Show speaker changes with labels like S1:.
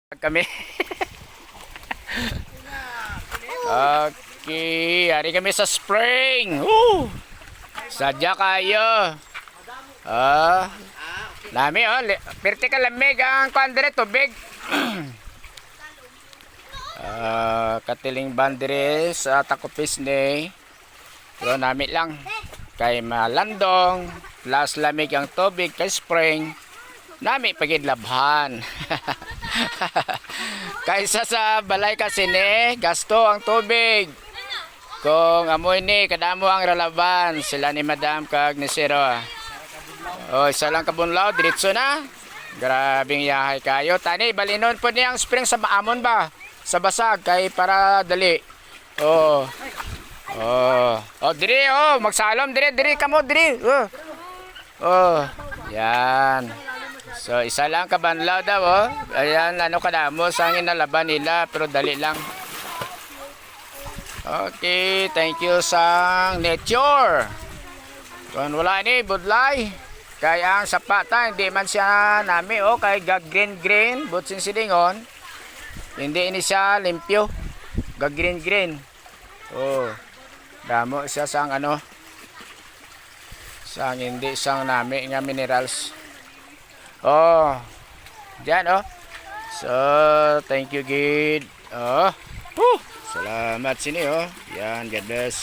S1: Kami. Okay, hari kami sa spring. Sadya kayo. Lami vertical lamig ang kuandre tubig. Katiling bandire sa takopis ni. So nami lang kay malandong plus lamig ang tubig kay spring. Nami pagidlabhan. Kaysa sa balay kasi ni gasto ang tubig. Kung amoy ni kadamo ang ralaban sila ni Madam kag ni Siro. Isa lang kabunlaw diretso na. Grabing yahay kayo. Tani balinon po niya ang spring sa maamon ba? Sa basag kay para dali. Diri magsalom diri kamo diri. Yan. So isa lang kabanlaw daw Ayan kadamo sa inalaban nila pero dali lang. Okay, thank you sa nature. Kung wala ni budlay kaya ang sapata hindi man siya nami kay green butsin silingon. Hindi ini siya limpyo. Green. Damo siya sang sang hindi sang nami nga minerals. Diyan So, thank you, Gid. Salamat sini Yan, God bless.